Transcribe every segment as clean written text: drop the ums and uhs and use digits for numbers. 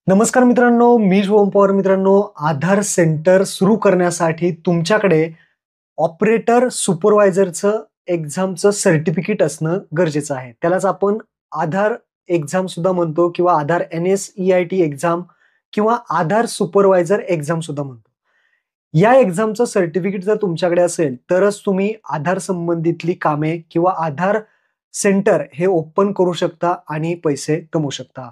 नमस्कार मित्रांनो, मी शुभम पवार. मित्रांनो, आधार सेंटर सुरू करण्यासाठी तुमच्याकडे ऑपरेटर सुपरवायझरचं एक्झामचं सर्टिफिकेट असणं गरजेचं आहे. त्यालाच आपण आधार एक्झाम सुद्धा म्हणतो किंवा आधार NSEIT एक्झाम किंवा आधार सुपरवायझर एक्झाम सुद्धा म्हणतो. या एक्झामचं सर्टिफिकेट जर तुमच्याकडे असेल तरच तुम्ही आधार संबंधितली कामे किंवा आधार सेंटर हे ओपन करू शकता आणि पैसे कमवू शकता.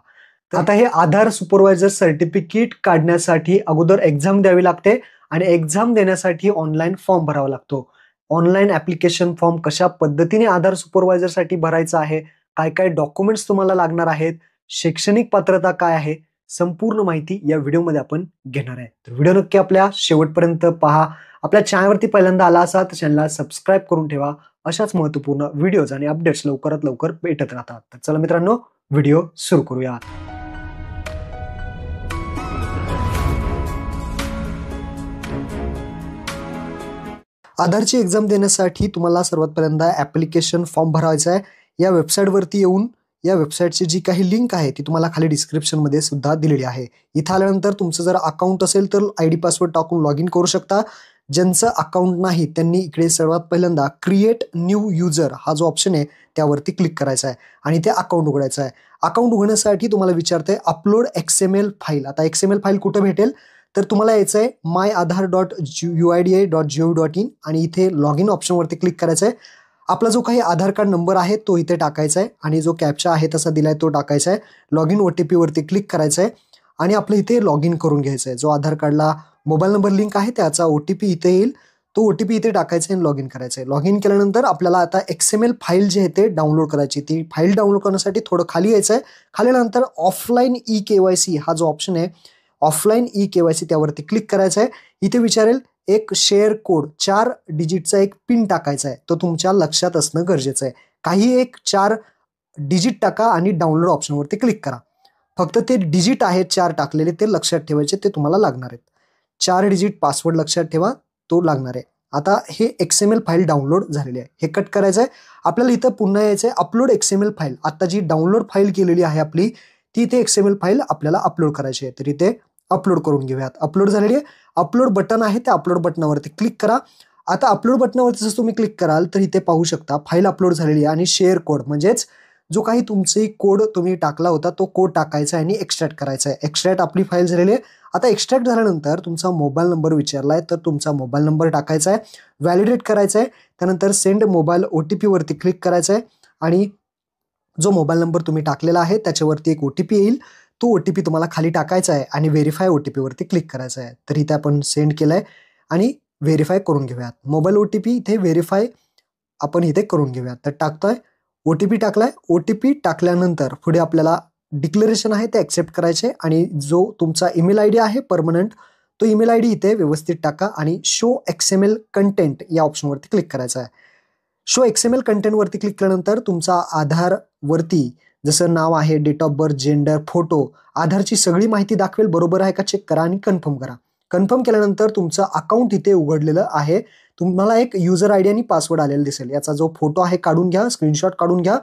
आता हे आधार सुपरवायझर सर्टिफिकेट काढण्यासाठी अगोदर एक्झाम द्यावी लागते आणि एक्झाम देण्यासाठी ऑनलाईन फॉर्म भरावा लागतो. ऑनलाईन ऍप्लिकेशन फॉर्म कशा पद्धतीने आधार सुपरवायझर साठी भरायचा आहे, काय काय डॉक्युमेंट्स तुम्हाला लागणार आहेत, शैक्षणिक पात्रता काय आहे, संपूर्ण माहिती या व्हिडिओमध्ये आपण घेणार आहे. तर व्हिडिओ नक्की आपल्या शेवटपर्यंत पहा. आपल्या चॅनलवरती पहिल्यांदा आला असाल तर चॅनलला सबस्क्राईब करून ठेवा. अशाच महत्त्वपूर्ण व्हिडिओज आणि अपडेट्स लवकरात लवकर भेटत राहतात. तर चला मित्रांनो, व्हिडिओ सुरू करूया. आधारची एक्झाम देण्यासाठी तुम्हाला सर्वात पहिल्यांदा ऍप्लिकेशन फॉर्म भरायचा आहे. या वेबसाईटवरती येऊन या वेबसाईटची जी काही लिंक आहे ती तुम्हाला खाली डिस्क्रिप्शनमध्ये सुद्धा दिलेली आहे. इथं आल्यानंतर तुमचं जर अकाउंट असेल तर ID पासवर्ड टाकून लॉग इन करू शकता. ज्यांचं अकाउंट नाही त्यांनी इकडे सर्वात पहिल्यांदा क्रिएट न्यू युजर हा जो ऑप्शन आहे त्यावरती क्लिक करायचा आहे आणि ते अकाउंट उघडायचं आहे. अकाउंट उघडण्यासाठी तुम्हाला विचारते अपलोड XML फाईल. आता XML फाईल कुठे भेटेल तर तुम्हाला यायचं आहे myAadhar.uida.gov.in आणि इथे लॉग इन ऑप्शनवरती क्लिक करायचं आहे. आपला जो काही आधार कार्ड नंबर आहे तो इथे टाकायचा आहे आणि जो कॅप्चा आहे तसा दिलाय तो टाकायचा आहे. लॉग इन OTP वरती क्लिक करायचं आहे आणि आपलं इथे लॉग इन करून घ्यायचं आहे. जो आधार कार्डला मोबाईल नंबर लिंक आहे त्याचा OTP इथे येईल, तो OTP इथे टाकायचा आहे आणि लॉग इन करायचं आहे. लॉग इन केल्यानंतर आपल्याला आता XML फाईल जे आहे ते डाउनलोड करायची. ती फाईल डाउनलोड करण्यासाठी थोडं खाली यायचं आहे. खाली आल्यानंतर ऑफलाईन eKYC हा जो ऑप्शन आहे ऑफलाईन eKYC त्यावरती क्लिक करायचं आहे. इथे विचारेल एक शेअर कोड 4 डिजिटचा एक पिन टाकायचा आहे, तो तुमच्या लक्षात असणं गरजेचं आहे. काही एक 4 डिजिट टाका आणि डाउनलोड ऑप्शनवरती क्लिक करा. फक्त ते डिजिट आहेत 4 टाकलेले ते लक्षात ठेवायचे, ते तुम्हाला लागणार आहेत. 4 डिजिट पासवर्ड लक्षात ठेवा, तो लागणार आहे. आता हे XML फाईल डाउनलोड झालेली आहे, हे कट करायचं आहे. आपल्याला इथं पुन्हा यायचं आहे अपलोड XML फाईल. आता जी डाउनलोड फाईल केलेली आहे आपली ती इथे XML फाईल आपल्याला अपलोड करायची आहे. तर इथे अपलोड करून घेऊयात. अपलोड झालेली आहे. अपलोड बटन आहे त्या अपलोड बटनावरती क्लिक करा. आता अपलोड बटनावरती जर तुम्ही क्लिक कराल तर इथे पाहू शकता फाईल अपलोड झालेली आहे आणि शेअर कोड म्हणजेच जो काही तुमचे कोड तुम्ही टाकला होता तो कोड टाकायचा आहे आणि एक्स्ट्रॅक्ट करायचा आहे. एक्स्ट्रॅक्ट आपली फाईल झालेली आहे. आता एक्स्ट्रॅक्ट झाल्यानंतर तुमचा मोबाईल नंबर विचारला आहे तर तुमचा मोबाईल नंबर टाकायचा आहे, व्हॅलिडेट करायचा आहे. त्यानंतर सेंड मोबाईल OTP वरती क्लिक करायचं आहे आणि जो मोबाईल नंबर तुम्ही टाकलेला आहे त्याच्यावरती एक OTP येईल, तो OTP तुम्हाला खाली टाकायचा आहे आणि व्हेरीफाय OTP वरती क्लिक करायचं आहे. तर इथे आपण सेंड केलंय आणि व्हेरीफाय करून घेऊयात. मोबाईल OTP इथे व्हेरीफाय आपण इथे करून घेऊयात. तर टाकतोय, OTP टाकलाय. OTP टाकल्यानंतर पुढे आपल्याला डिक्लेरेशन आहे ते ऍक्सेप्ट करायचे आणि जो तुमचा ईमेल ID आहे परमनंट तो ईमेल ID इथे व्यवस्थित टाका आणि शो XML कंटेंट या ऑप्शनवरती क्लिक करायचा आहे. शो XML कंटेंट वरती क्लिक केल्यानंतर तुमचा आधार वरती जसं नाव आहे, date of birth, gender, photo, आधारची सगळी माहिती दाखवेल. बरोबर आहे का चेक करा आणि कन्फर्म करा. कन्फर्म केल्यानंतर तुमचं अकाउंट इथे उघडलेलं आहे. तुम्हाला एक युजर ID आणि पासवर्ड आलेला दिसेल. याचा जो फोटो आहे काढून घ्या, स्क्रीनशॉट काढून घ्या,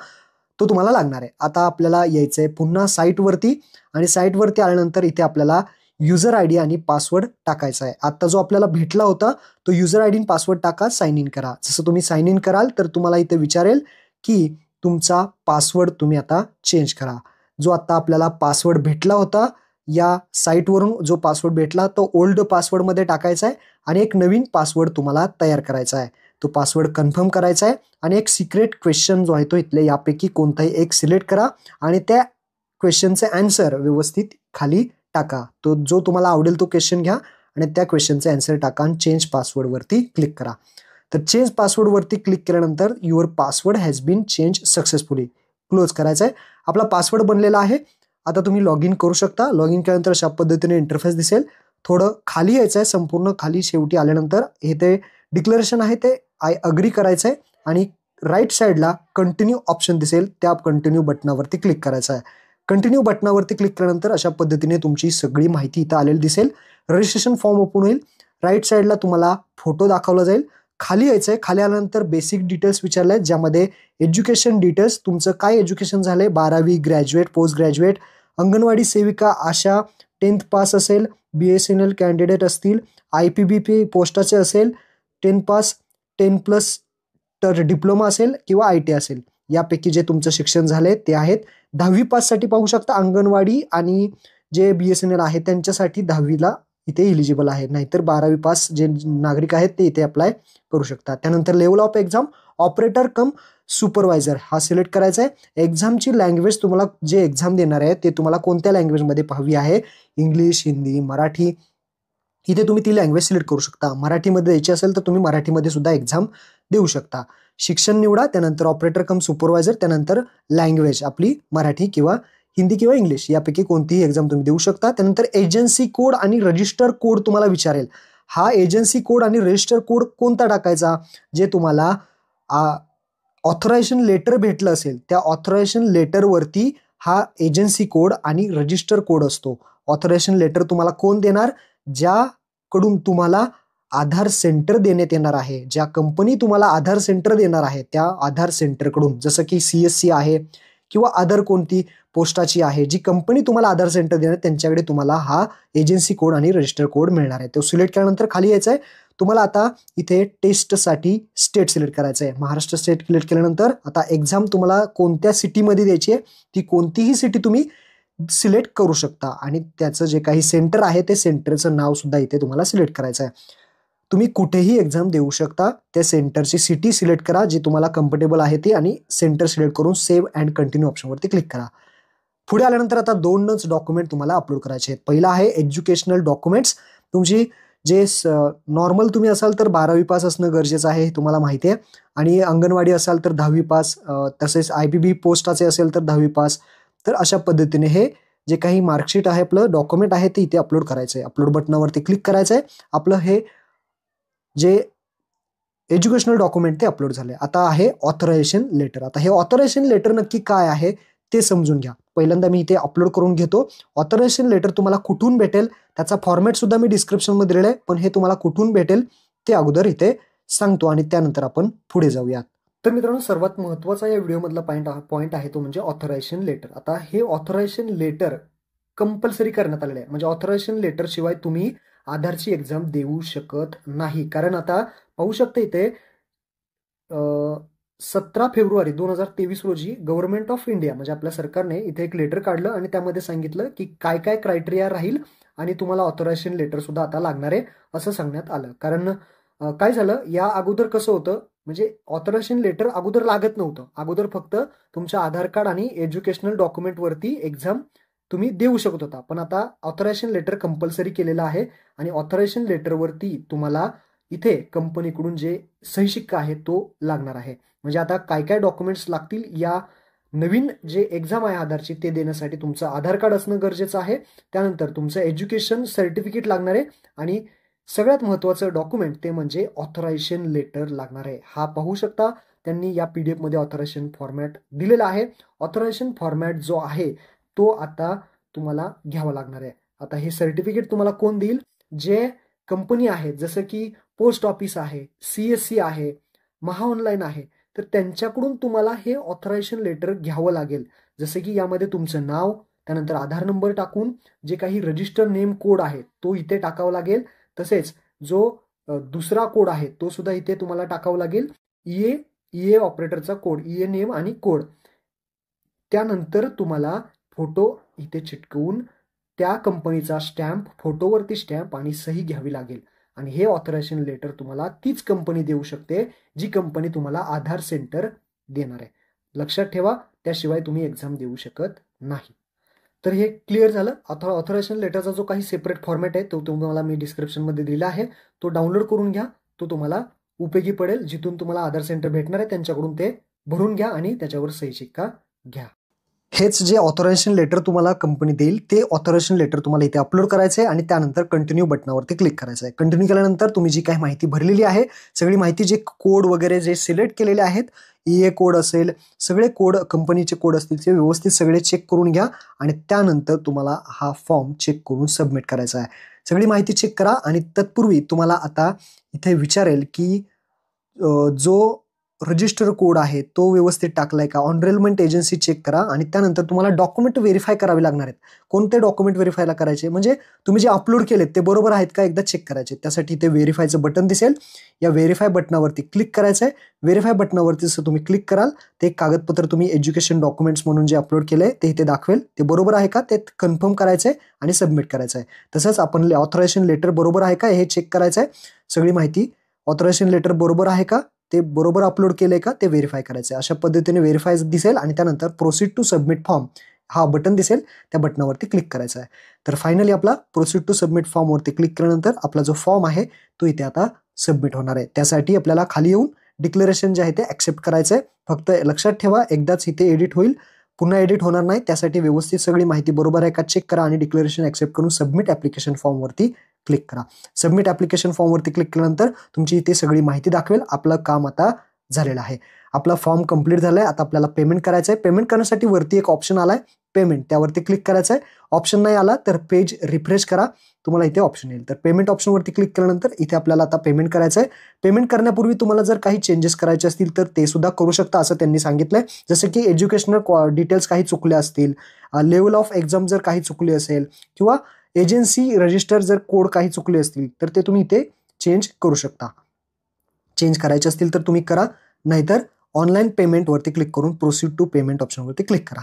तो तुम्हाला लागणार आहे. आता आपल्याला यायचंय पुन्हा साईटवरती आणि साईटवरती आल्यानंतर इथे आपल्याला युजर ID आणि पासवर्ड टाकायचा आहे. आता जो आपल्याला भेटला होता तो युजर ID आणि पासवर्ड टाका, साइन इन करा. जसं तुम्ही साइन इन कराल तर तुम्हाला इथे विचारेल की तुमचा पासवर्ड तुम्ही आता चेंज करा. जो आता आपल्याला पासवर्ड भेटला होता या साईटवरून जो पासवर्ड भेटला तो ओल्ड पासवर्डमध्ये टाकायचा आहे आणि एक नवीन पासवर्ड तुम्हाला तयार करायचा आहे. तो पासवर्ड कन्फर्म करायचा आहे आणि एक सिक्रेट क्वेश्चन जो आहे तो इथले यापैकी कोणताही एक सिलेक्ट करा आणि त्या क्वेश्चनचे आन्सर व्यवस्थित खाली टाका. तो जो तुम्हाला आवडेल तो क्वेश्चन घ्या आणि त्या क्वेश्चनचे आन्सर टाका आणि चेंज पासवर्डवरती क्लिक करा. तर चेंज पासवर्डवरती क्लिक केल्यानंतर your password has been change successfully close करायचा आहे. आपला पासवर्ड बनलेला आहे. आता तुम्ही लॉग इन करू शकता. लॉग इन केल्यानंतर अशा पद्धतीने इंटरफेस दिसेल. थोडं खाली यायचं आहे, संपूर्ण खाली शेवटी आल्यानंतर हे ते डिक्लेरेशन आहे ते आय अग्री करायचं आहे आणि राईट साईडला कंटिन्यू ऑप्शन दिसेल, त्या कंटिन्यू बटनावरती क्लिक करायचं आहे. कंटिन्यू बटनावरती क्लिक केल्यानंतर अशा पद्धतीने तुमची सगळी माहिती इथं आलेली दिसेल. रजिस्ट्रेशन फॉर्म ओपन होईल. राईट साईडला तुम्हाला फोटो दाखवला जाईल. खाली यायचं आहे. खाली आल्यानंतर बेसिक डिटेल्स विचारले आहेत ज्यामध्ये एज्युकेशन डिटेल्स, तुमचं काय एज्युकेशन झालंय, 12वी, ग्रॅज्युएट, पोस्ट ग्रॅज्युएट, अंगणवाडी सेविका आशा 10th पास असेल, BSNL कॅन्डिडेट असतील, IPBP पोस्टाचे असेल 10 पास, 10+ तर डिप्लोमा असेल किंवा IT असेल, यापैकी जे तुमचं शिक्षण झालंय ते आहेत. 10वी पाससाठी पाहू शकता अंगणवाडी आणि जे BSNL आहे त्यांच्यासाठी 10वीला इथे इलिजिबल आहे. नाहीतर 12वी पास जे नागरिक आहेत ते इथे अप्लाय करू शकतात. त्यानंतर level of exam operator come supervisor हा सिलेक्ट करायचा आहे. एक्झामची लँग्वेज तुम्हाला जे एक्झाम देणार आहे ते तुम्हाला कोणत्या लँग्वेजमध्ये हवी आहे, इंग्लिश, हिंदी, मराठी, इथे तुम्ही ती लँग्वेज सिलेक्ट करू शकता. मराठीमध्ये द्यायची असेल तर तुम्ही मराठीमध्ये सुद्धा एक्झाम देऊ शकता. शिक्षण निवडा, त्यानंतर ऑपरेटर कम सुपरवायझर, त्यानंतर लँग्वेज आपली मराठी किंवा हिंदी किंवा इंग्लिश यापैकी कोणतीही एक्झाम तुम्ही देऊ शकता. त्यानंतर एजन्सी कोड आणि रजिस्टर कोड तुम्हाला विचारेल. हा एजन्सी कोड आणि रजिस्टर कोड कोणता टाकायचा, जे तुम्हाला ऑथरायझेशन लेटर भेटलं असेल त्या ऑथरायझेशन लेटरवरती हा एजन्सी कोड आणि रजिस्टर कोड असतो. ऑथरायझेशन लेटर तुम्हाला कोण देणार, ज्याकडून तुम्हाला आधार सेंटर देण्यात येणार आहे, ज्या कंपनी तुम्हाला आधार सेंटर देणार आहे त्या आधार सेंटरकडून, जसं की CSC आहे किंवा अदर कोणती पोस्टाची आहे, जी कंपनी तुम्हाला आधार सेंटर देणार त्यांच्याकडे तुम्हाला हा एजन्सी कोड आणि रजिस्टर कोड मिळणार आहे. तो सिलेक्ट केल्यानंतर खाली यायचं आहे. तुम्हाला आता इथे टेस्टसाठी स्टेट सिलेक्ट करायचं आहे. महाराष्ट्र स्टेट सिलेक्ट केल्यानंतर आता एक्झाम तुम्हाला कोणत्या सिटीमध्ये द्यायची आहे, ती कोणतीही सिटी तुम्ही सिलेक्ट करू शकता आणि त्याचं जे काही सेंटर आहे ते सेंटरचं नाव सुद्धा इथे तुम्हाला सिलेक्ट करायचं आहे. तुम्ही कुठेही एक्झाम देऊ शकता. त्या सेंटरची सिटी सिलेक्ट करा जी तुम्हाला कम्फर्टेबल आहे ती आणि सेंटर सिलेक्ट करून सेव्ह अँड कंटिन्यू ऑप्शनवरती क्लिक करा. पुढे आल्यानंतर आता 2च डॉक्युमेंट तुम्हाला अपलोड करायचे आहेत. पहिला आहे एज्युकेशनल डॉक्युमेंट्स. तुमची जे नॉर्मल तुम्ही असाल तर 12वी पास असणं गरजेचं आहे, हे तुम्हाला माहिती आहे. आणि अंगणवाडी असाल तर 10वी पास, तसेच IPB पोस्टाचे असेल तर 10वी पास. तर अशा पद्धतीने हे जे काही मार्कशीट आहे आपलं डॉक्युमेंट आहे ते इथे अपलोड करायचं आहे. अपलोड बटनावरती क्लिक करायचं आहे. आपलं हे जे एज्युकेशनल डॉक्युमेंट ते अपलोड झाले. आता आहे ऑथरायझेशन लेटर. आता हे ऑथरायझेशन लेटर नक्की काय आहे ते समजून घ्या. पहिल्यांदा मी इथे अपलोड करून घेतो. ऑथरायझेशन लेटर तुम्हाला कुठून भेटेल त्याचा फॉर्मॅट सुद्धा मी डिस्क्रिप्शनमध्ये दिलेला आहे, पण हे तुम्हाला कुठून भेटेल ते अगोदर इथे सांगतो आणि त्यानंतर आपण पुढे जाऊयात. तर मित्रांनो, सर्वात महत्त्वाचा या व्हिडिओमधला पॉईंट आहे तो म्हणजे ऑथरायझेशन लेटर. आता हे ऑथरायझेशन लेटर कंपल्सरी करण्यात आलेलं आहे. म्हणजे ऑथरायझेशन लेटर शिवाय तुम्ही आधारची एक्झाम देऊ शकत नाही. कारण आता पाहू शकता इथे 17 फेब्रुवारी 2023 रोजी गव्हर्नमेंट ऑफ इंडिया म्हणजे आपल्या सरकारने इथे एक लेटर काढलं आणि त्यामध्ये सांगितलं की काय काय क्रायटेरिया राहील आणि तुम्हाला ऑथरायझेशन लेटर सुद्धा आता लागणार आहे असं सांगण्यात आलं. कारण काय झालं, या अगोदर कसं होतं, म्हणजे ऑथरायझेशन लेटर अगोदर लागत नव्हतं. अगोदर फक्त तुमच्या आधार कार्ड आणि एज्युकेशनल डॉक्युमेंटवरती एक्झाम तुम्ही देऊ शकत होता. पण आता ऑथरायझेशन लेटर कंपल्सरी केलेलं आहे आणि ऑथरायझेशन लेटरवरती तुम्हाला इथे कंपनीकडून जे सही शिक्का आहे तो लागणार आहे. म्हणजे आता काय काय डॉक्युमेंट्स लागतील या नवीन जे एक्झाम आहे आधारची ते देण्यासाठी तुमचं आधार कार्ड असणं गरजेचं आहे. त्यानंतर तुमचं एज्युकेशन सर्टिफिकेट लागणार आहे आणि सगळ्यात महत्त्वाचं डॉक्युमेंट ते म्हणजे ऑथरायझेशन लेटर लागणार आहे. हा पाहू शकता त्यांनी या PDF मध्ये ऑथरायझेशन फॉर्मॅट दिलेला आहे. ऑथरायझेशन फॉर्मॅट जो आहे तो आता तुम्हाला घ्यावा लागणार आहे. आता हे सर्टिफिकेट तुम्हाला कोण देईल, जे कंपनी आहेत जसं की पोस्ट ऑफिस आहे, CSC आहे, महाऑनलाईन आहे, तर त्यांच्याकडून तुम्हाला हे ऑथरायझेशन लेटर घ्यावं लागेल. जसं की यामध्ये तुमचं नाव, त्यानंतर आधार नंबर टाकून जे काही रजिस्टर नेम कोड आहे तो इथे टाकावा लागेल. तसेच जो दुसरा कोड आहे तो सुद्धा इथे तुम्हाला टाकावा लागेल. EA ऑपरेटरचा कोड, EA नेम आणि कोड. त्यानंतर तुम्हाला फोटो इथे चिटकवून त्या कंपनीचा स्टॅम्प, फोटोवरती स्टॅम्प आणि सही घ्यावी लागेल. आणि हे ऑथरायझेशन लेटर तुम्हाला तीच कंपनी देऊ शकते जी कंपनी तुम्हाला आधार सेंटर देणार आहे. लक्षात ठेवा, त्याशिवाय तुम्ही एक्झाम देऊ शकत नाही. तर हे क्लिअर झालं. ऑथरायझेशन लेटरचा जो काही सेपरेट फॉर्मॅट आहे तो तुम्हाला मी डिस्क्रिप्शनमध्ये दिला आहे. तो डाउनलोड करून घ्या, तो तुम्हाला उपयोगी पडेल. जिथून तुम्हाला आधार सेंटर भेटणार आहे त्यांच्याकडून ते भरून घ्या आणि त्याच्यावर सही शिक्का घ्या. हेच जे ऑथरायझेशन लेटर तुम्हाला कंपनी देईल ते ऑथरायझेशन लेटर तुम्हाला इथे अपलोड करायचं आहे आणि त्यानंतर कंटिन्यू बटनावरती क्लिक करायचं आहे. कंटिन्यू केल्यानंतर तुम्ही जी काही माहिती भरलेली आहे, सगळी माहिती, जे कोड वगैरे जे सिलेक्ट केलेले आहेत, EA कोड असेल, सगळे कोड कंपनीचे कोड असतील ते व्यवस्थित सगळे चेक करून घ्या आणि त्यानंतर तुम्हाला हा फॉर्म चेक करून सबमिट करायचा आहे. सगळी माहिती चेक करा आणि तत्पूर्वी तुम्हाला आता इथे विचारेल की जो रजिस्टर कोड आहे तो व्यवस्थित टाकलाय का, ऑनरेलमेंट एजन्सी चेक करा आणि त्यानंतर तुम्हाला डॉक्युमेंट व्हेरीफाय करावे लागणार आहेत. कोणते डॉक्युमेंट व्हेरीफायला करायचे, म्हणजे तुम्ही जे अपलोड केलेत ते बरोबर आहेत का एकदा चेक करायचे. त्यासाठी ते व्हेरीफायचं बटन दिसेल, या व्हेरीफाय बटनावरती क्लिक करायचं आहे. व्हेरीफाय बटनावरती जसं तुम्ही क्लिक कराल ते कागदपत्र तुम्ही एज्युकेशन डॉक्युमेंट्स म्हणून जे अपलोड केलंय ते इथे दाखवेल. ते बरोबर आहे का ते कन्फर्म करायचं आहे आणि सबमिट करायचं आहे. तसंच आपण ऑथरायझेशन लेटर बरोबर आहे का हे चेक करायचं आहे. सगळी माहिती ऑथरायझेशन लेटर बरोबर आहे का, ते बरोबर अपलोड केलंय का ते व्हेरीफाय करायचं आहे. अशा पद्धतीने व्हेरीफाय दिसेल आणि त्यानंतर प्रोसीड टू सबमिट फॉर्म हा बटन दिसेल, त्या बटनावरती क्लिक करायचं आहे. तर फायनली आपला प्रोसीड टू सबमिट फॉर्मवरती क्लिक केल्यानंतर आपला जो फॉर्म आहे तो इथे आता सबमिट होणार आहे. त्यासाठी आपल्याला खाली येऊन डिक्लेरेशन जे आहे ते ऍक्सेप्ट करायचं आहे. फक्त लक्षात ठेवा एकदाच इथे एडिट होईल, पुन्हा एडिट होणार नाही. त्यासाठी व्यवस्थित सगळी माहिती बरोबर आहे का चेक करा आणि डिक्लेरेशन ऍक्सेप्ट करून सबमिट ऍप्लिकेशन फॉर्मवरती क्लिक करा. सबमिट ऍप्लिकेशन फॉर्मवरती क्लिक केल्यानंतर तुमची इथे सगळी माहिती दाखवेल. आपलं काम आता झालेलं आहे. आपला फॉर्म कंप्लीट झालाय. आता आपल्याला पेमेंट करायचं आहे. पेमेंट करण्यासाठी वरती एक ऑप्शन आलाय पेमेंट, त्यावरती क्लिक करायचं आहे. ऑप्शन नाही आला तर पेज रिफ्रेश करा, तुम्हाला इथे ऑप्शन येईल. तर पेमेंट ऑप्शनवरती क्लिक केल्यानंतर इथे आपल्याला आता पेमेंट करायचं आहे. पेमेंट करण्यापूर्वी तुम्हाला जर काही चेंजेस करायचे असतील तर ते सुद्धा करू शकता असं त्यांनी सांगितलंय. जसं की एज्युकेशनल डिटेल्स काही चुकले असतील, लेवल ऑफ एक्झाम जर काही चुकली असेल किंवा एजन्सी रजिस्टर जर कोड काही चुकले असतील तर ते तुम्ही इथे चेंज करू शकता. चेंज करायचे असतील तर तुम्ही करा, नाहीतर ऑनलाईन पेमेंटवरती क्लिक करून प्रोसीड टू पेमेंट ऑप्शनवरती क्लिक करा.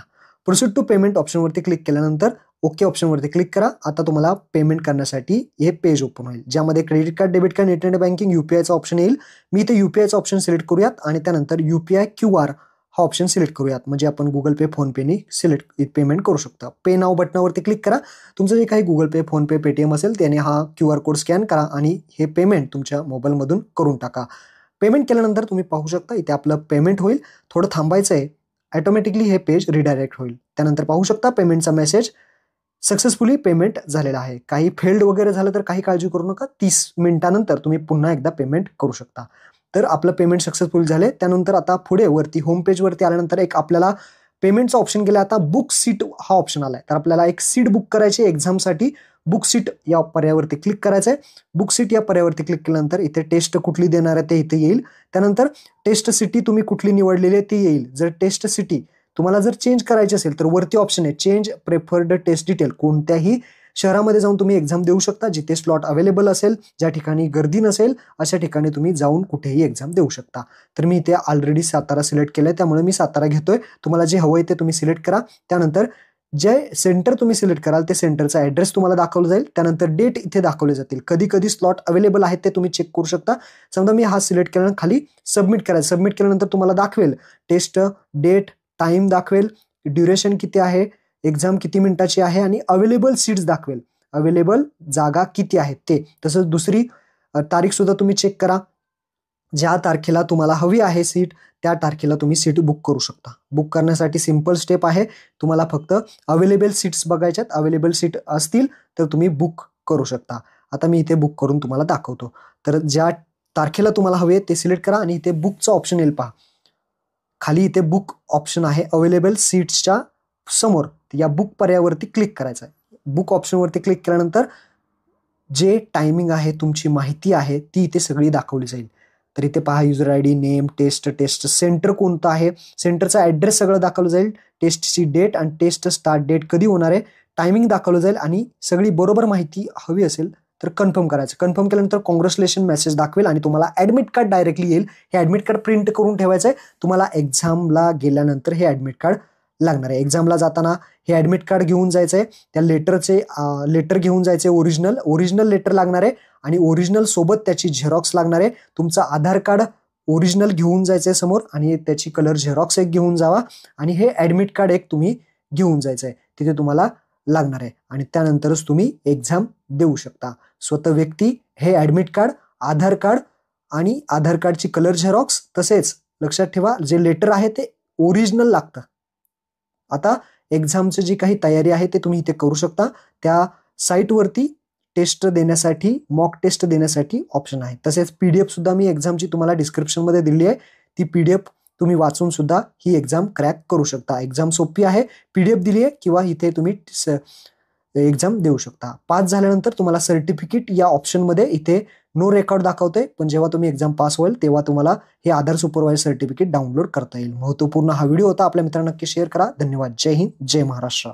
प्रोसीड टू पेमेंट ऑप्शनवरती क्लिक केल्यानंतर ओके ऑप्शनवरती क्लिक करा. आता तुम्हाला पेमेंट करण्यासाठी हे पेज ओपन होईल, ज्यामध्ये credit card, debit card, internet banking, युपीआयचा ऑप्शन येईल. मी इथे युपीआयचा ऑप्शन सिलेक्ट करूयात आणि त्यानंतर युपीआय QR हा ऑप्शन सिलेक्ट करूयात, म्हणजे आपण गुगल पे, फोन पेने सिलेक्ट पेमेंट करू शकता. पे नाव बटनावरती क्लिक करा. तुमचं जे काही गुगल पे, फोन पे, पेटीएम असेल त्याने हा QR कोड स्कॅन करा आणि हे पेमेंट तुमच्या मोबाईलमधून करून टाका. पेमेंट केल्यानंतर तुम्ही पाहू शकता इथे आपलं पेमेंट होईल. थोडं थांबायचं आहे, ऑटोमॅटिकली हे पेज रिडायरेक्ट होईल. त्यानंतर पाहू शकता पेमेंटचा मेसेज, सक्सेसफुली पेमेंट झालेला आहे. काही फेल्ड वगैरे झालं तर काही काळजी करू नका, 30 मिनिटानंतर तुम्ही पुन्हा एकदा पेमेंट करू शकता. तर आपलं पेमेंट सक्सेसफुल झाले. त्यानंतर आता पुढे वरती होम पेजवरती आल्यानंतर एक आपल्याला पेमेंटचा ऑप्शन गेला. आता बुक सीट हा ऑप्शन आलाय. तर आपल्याला एक सीट बुक करायची एक्झामसाठी. बुक सीट या पर्यायावरती क्लिक करायचं आहे. बुक सीट या पर्यायावरती क्लिक केल्यानंतर इथे टेस्ट कुठली देणार आहे ते इथे येईल. त्यानंतर टेस्ट सिटी तुम्ही कुठली निवडलेली आहे ती येईल. जर टेस्ट सिटी तुम्हाला जर चेंज करायची असेल तर वरती ऑप्शन आहे चेंज प्रेफर्ड टेस्ट डिटेल. कोणत्याही शहरामध्ये जाऊन तुम्ही एक्झाम देऊ शकता, जिथे स्लॉट अवेलेबल असेल, ज्या ठिकाणी गर्दी नसेल अशा ठिकाणी तुम्ही जाऊन कुठेही एक्झाम देऊ शकता. तर मी इथे ऑलरेडी सातारा सिलेक्ट केलंय, त्यामुळे मी सातारा घेतोय. तुम्हाला जे हवंय ते तुम्ही सिलेक्ट करा. त्यानंतर जे सेंटर तुम्ही सिलेक्ट कराल ते सेंटरचा ॲड्रेस तुम्हाला दाखवला जाईल. त्यानंतर डेट इथे दाखवले जातील. कधी कधी स्लॉट अवेलेबल आहेत ते तुम्ही चेक करू शकता. समजा मी हा सिलेक्ट केल्यानंतर खाली सबमिट करायचं. सबमिट केल्यानंतर तुम्हाला दाखवेल टेस्ट डेट, टाइम दाखवेल, ड्युरेशन किती आहे, एक्झाम किती मिनिटाची आहे आणि अवेलेबल सीट्स दाखवेल, अवेलेबल जागा किती आहेत ते. तसंच दुसरी तारीख सुद्धा तुम्ही चेक करा. ज्या तारखेला तुम्हाला हवी आहे सीट त्या तारखेला तुम्ही सीट बुक करू शकता. बुक करण्यासाठी सिंपल स्टेप आहे, तुम्हाला फक्त अवेलेबल सीट्स बघायच्यात. अवेलेबल सीट असतील तर तुम्ही बुक करू शकता. आता मी इथे बुक करून तुम्हाला दाखवतो. तर ज्या तारखेला तुम्हाला हवे ते सिलेक्ट करा आणि इथे बुकचा ऑप्शन येईल पहा. खाली इथे बुक ऑप्शन आहे अवेलेबल सीट्सच्या समोर. या बुक पर्यायावरती क्लिक करायचं आहे. बुक ऑप्शनवरती क्लिक केल्यानंतर जे टायमिंग आहे, तुमची माहिती आहे ती इथे सगळी दाखवली जाईल. तर इथे पहा user ID, name, test center कोणतं आहे, सेंटरचा ॲड्रेस सगळं दाखवलं जाईल, टेस्टची डेट आणि टेस्ट स्टार्ट डेट कधी होणार आहे, टायमिंग दाखवलं जाईल आणि सगळी बरोबर माहिती हवी असेल तर कन्फर्म करायचं. कन्फर्म केल्यानंतर कॉंग्रॅच्युलेशन मेसेज दाखवेल आणि तुम्हाला ॲडमिट कार्ड डायरेक्टली येईल. हे ॲडमिट कार्ड प्रिंट करून ठेवायचं आहे. तुम्हाला एक्झामला गेल्यानंतर हे ॲडमिट कार्ड लागणार आहे. एक्झामला जाताना हे ॲडमिट कार्ड घेऊन जायचं आहे. त्या लेटर घेऊन जायचं आहे. ओरिजिनल लेटर लागणार आहे आणि ओरिजिनल सोबत त्याची झेरॉक्स लागणार आहे. तुमचं आधार कार्ड ओरिजिनल घेऊन जायचं आहे समोर आणि त्याची कलर झेरॉक्स एक घेऊन जावा आणि हे ॲडमिट कार्ड एक तुम्ही घेऊन जायचं आहे. तिथे तुम्हाला लागणार आहे आणि त्यानंतरच तुम्ही एक्झाम देऊ शकता. स्वतः व्यक्ती हे ॲडमिट कार्ड, आधार कार्ड आणि आधार कार्डची कलर झेरॉक्स, तसेच लक्षात ठेवा जे लेटर आहे ते ओरिजिनल लागतं. आता एक्झामची जी काही तयारी आहे ते तुम्ही इथे करू शकता. त्या साईटवरती टेस्ट देण्यासाठी, मॉक टेस्ट देण्यासाठी ऑप्शन आहे. तसेच PDF सुद्धा मी एक्झामची तुम्हाला डिस्क्रिप्शनमध्ये दिली आहे. ती PDF तुम्ही वाचून सुद्धा ही एक्झाम क्रॅक करू शकता. एक्झाम सोपी आहे, PDF दिली आहे किंवा इथे तुम्ही एक्झाम देऊ शकता. पास झाल्यानंतर तुम्हाला सर्टिफिकेट या ऑप्शनमध्ये इथे नो रेकॉर्ड दाखवते, पण जेव्हा तुम्ही एक्झाम पास होईल तेव्हा तुम्हाला हे आधार सुपरवायझर सर्टिफिकेट डाउनलोड करता येईल. महत्त्वपूर्ण हा व्हिडिओ होता. आपल्या मित्रांना नक्की शेअर करा. धन्यवाद. जय हिंद, जय महाराष्ट्र.